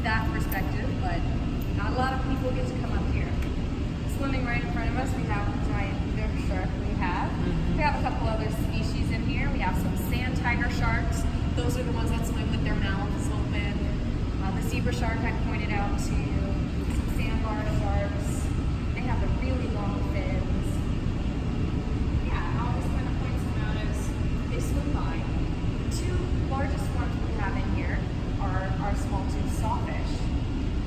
that perspective, but not a lot of people get to come up here. Swimming right in front of us, we have the giant either shark we have. We have a couple other species in here. We have some sand tiger sharks. Those are the ones that swim with their mouths open. The zebra shark I pointed out to you. Some sandbar sharks. They have the really long fins. Yeah, I'll just kind of point some out as they swim by. The two largest ones we have in here are our small tooth sawfish.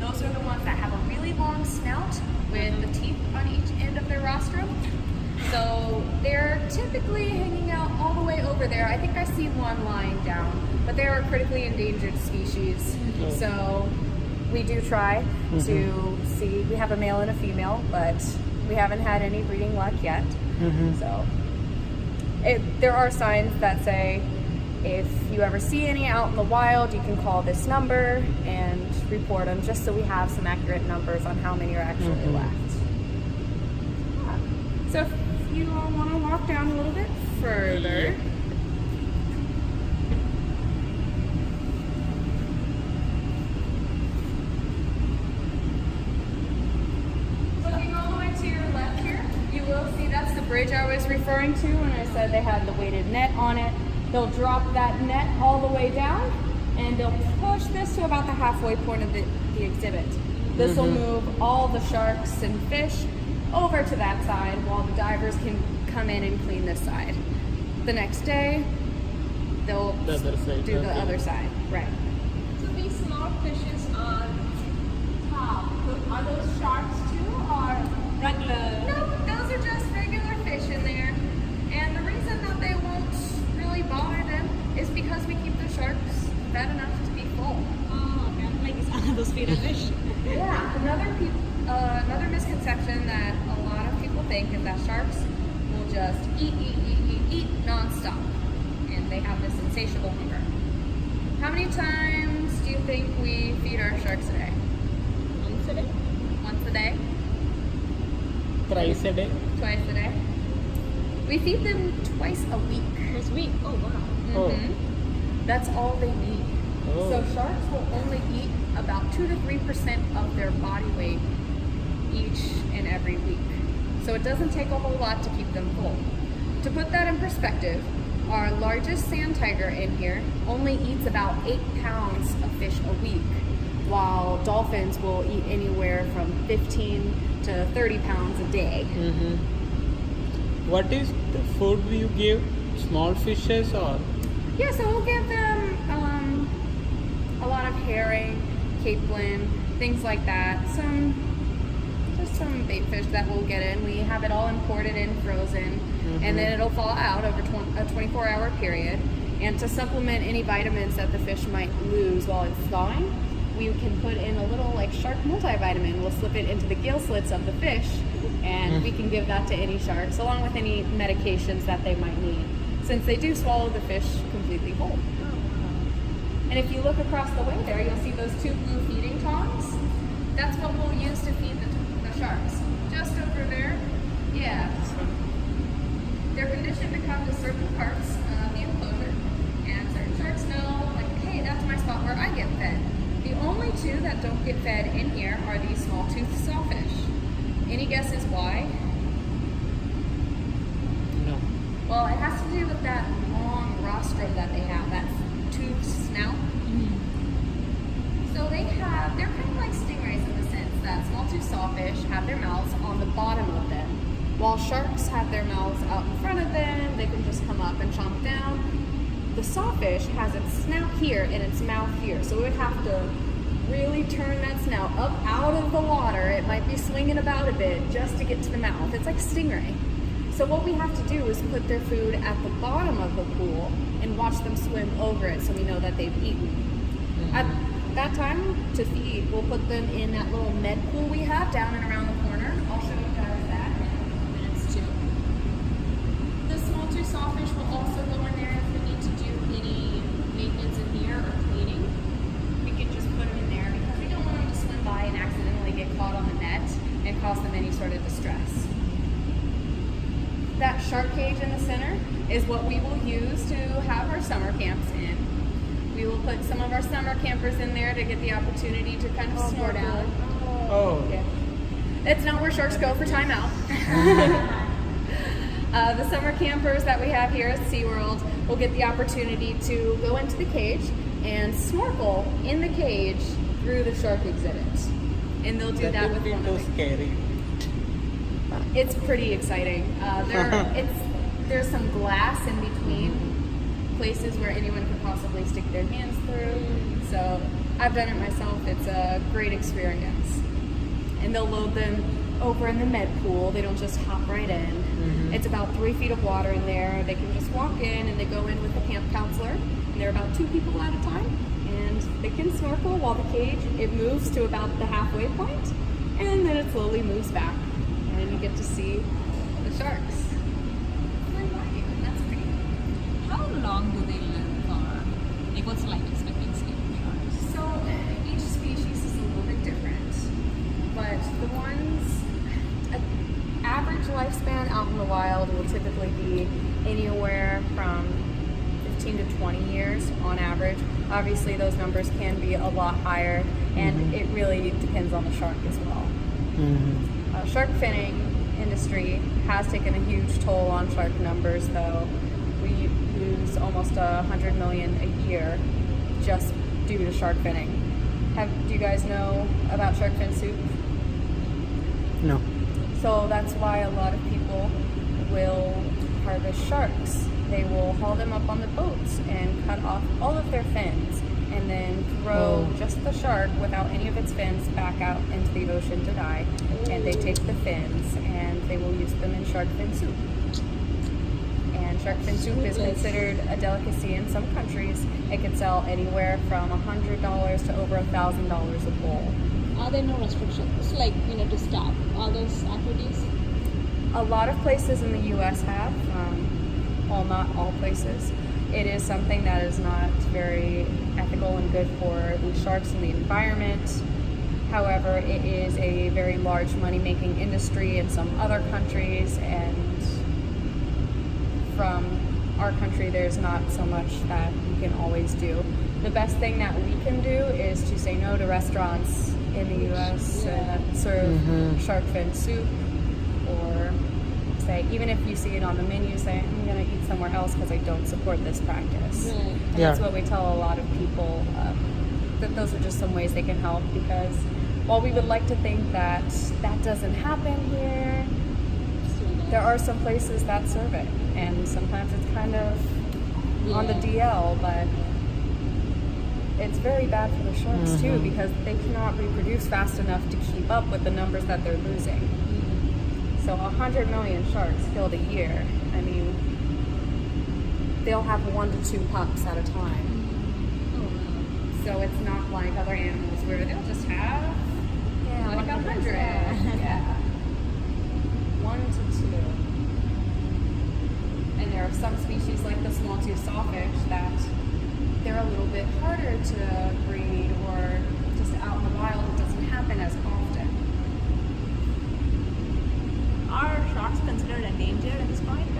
Those are the ones that have a really long snout with the teeth on each end of their rostrum. So they're typically hanging out all the way over there. I think I see one lying down, but they are a critically endangered species. So we do try to see, we have a male and a female, but we haven't had any breeding luck yet. So there are signs that say, if you ever see any out in the wild, you can call this number and report them, just so we have some accurate numbers on how many are actually left. Yeah. So if you all want to walk down a little bit further. Looking all the way to your left here, you will see that's the bridge I was referring to when I said they had the weighted net on it. They'll drop that net all the way down, and they'll push this to about the halfway point of the exhibit. This will move all the sharks and fish over to that side while the divers can come in and clean this side. The next day, they'll do the other side. Right. So these small fishes on top, are those sharks too, or regular? No, those are just regular fish in there. And the reason that they won't really bother them is because we keep the sharks fed enough to be full. Oh, okay. Like it's those feeder fish. Yeah, another misconception that a lot of people think is that sharks will just eat non-stop, and they have this insatiable hunger. How many times do you think we feed our sharks a day? Once a day. Once a day? Twice a day? Twice a day? We feed them twice a week. This week. Oh wow. That's all they need. Oh. So sharks will only eat about 2 to 3% of their body weight each and every week. So it doesn't take a whole lot to keep them full. To put that in perspective, our largest sand tiger in here only eats about 8 pounds of fish a week, while dolphins will eat anywhere from 15 to 30 pounds a day. What is the food you give small fishes or? Yeah, so we'll give them a lot of herring, capelin, things like that. Just some bait fish that we'll get in. We have it all imported and frozen, and then it'll thaw out over a 24-hour period. And to supplement any vitamins that the fish might lose while it's thawing, we can put in a little like shark multivitamin. We'll slip it into the gill slits of the fish, and we can give that to any sharks along with any medications that they might need, since they do swallow the fish completely whole. And if you look across the way there, you'll see those 2 blue feeding tongs. That's what we'll use to feed the sharks. Just over there, yeah. They're conditioned to come to certain parts of the enclosure, and certain sharks know, like, hey, that's my spot where I get fed. The only 2 that don't get fed in here are these small toothed sawfish. Any guesses why? No. Well, it has to do with that long rostrum that they have, that toothed snout. So they're kind of like stingrays in the sense that small tooth sawfish have their mouths on the bottom of them, while sharks have their mouths out in front of them. They can just come up and chomp down. The sawfish has its snout here and its mouth here, so it would have to really turn that snout up out of the water. It might be swinging about a bit just to get to the mouth. It's like stingray. So what we have to do is put their food at the bottom of the pool and watch them swim over it, so we know that they've eaten. At that time to feed, we'll put them in that little med pool we have down and around the corner. I'll show you guys that in a couple minutes too. The small tooth sawfish will also go in there if we need to do any maintenance in here or cleaning. We can just put them in there because we don't want them to swim by and accidentally get caught on the net and cause them any sort of distress. That shark cage in the center is what we will use to have our summer camps in. We will put some of our summer campers in there to get the opportunity to kind of Oh, go snorkel. down. Oh. Yeah. It's not where sharks go for timeout. The summer campers that we have here at SeaWorld will get the opportunity to go into the cage and snorkel in the cage through the shark exhibit. And they'll do that would with be one too of the scary. It's pretty exciting. There's some glass in between places where anyone could possibly stick their hands through. So I've done it myself. It's a great experience. And they'll load them over in the med pool. They don't just hop right in. It's about 3 feet of water in there. They can just walk in and they go in with the camp counselor. And they're about 2 people at a time. And they can snorkel while the cage, it moves to about the halfway point, and then it slowly moves back. And you get to see the sharks. And that's pretty cool. How long do they live for? Like, what's the life expectancy of sharks? So each species is a little bit different, but the ones, average lifespan out in the wild will typically be anywhere from 15 to 20 years on average. Obviously those numbers can be a lot higher, and it really depends on the shark as well. Shark finning industry has taken a huge toll on shark numbers, though. We lose almost 100 million a year just due to shark finning. Do you guys know about shark fin soup? No. So that's why a lot of people will harvest sharks. They will haul them up on the boats and cut off all of their fins and then throw just the shark without any of its fins back out into the ocean to die. And they take the fins and they will use them in shark fin soup. And shark fin soup is considered a delicacy in some countries. It could sell anywhere from $100 to over $1,000 a bowl. Are there no restrictions, like, to stop all those activities? A lot of places in the U.S. have, well, not all places. It is something that is not very ethical and good for the sharks and the environment. However, it is a very large money-making industry in some other countries, and from our country, there's not so much that we can always do. The best thing that we can do is to say no to restaurants in the U.S. that serve shark fin soup, or say, even if you see it on the menu, say, I'm going to eat somewhere else because I don't support this practice. Right. And that's what we tell a lot of people, that those are just some ways they can help, because while we would like to think that that doesn't happen here, there are some places that serve it, and sometimes it's kind of on the DL, but it's very bad for the sharks too, because they cannot reproduce fast enough to keep up with the numbers that they're losing. So 100 million sharks killed a year. I mean, they'll have 1 to 2 pups at a time. So it's not like other animals where they'll just have like 100. Yeah. 1 to 2. And there are some species like the small tooth sawfish that they're a little bit harder to breed, or just out in the wild it doesn't happen as often. Are sharks considered endangered at this point?